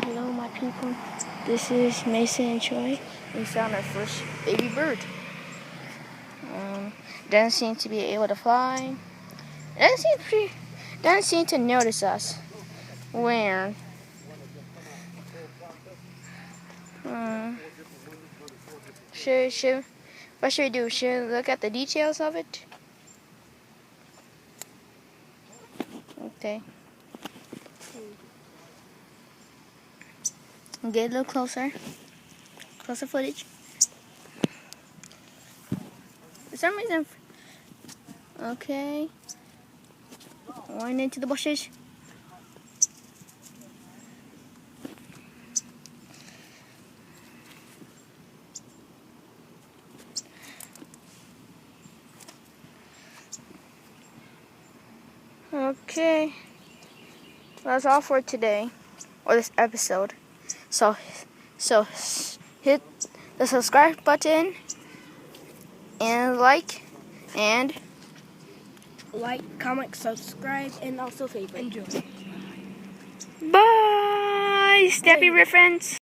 Hello, my people. This is Mason and Troy. We found our first baby bird. Doesn't seem to be able to fly. Doesn't seem to notice us. Where? What should we do? Should we look at the details of it? Okay. Get a little closer. Closer footage. For some reason. Okay. Going into the bushes. Okay. That's all for today, or this episode. So hit the subscribe button and like, comment, subscribe, and also favorite. Enjoy. bye. Snappy reference.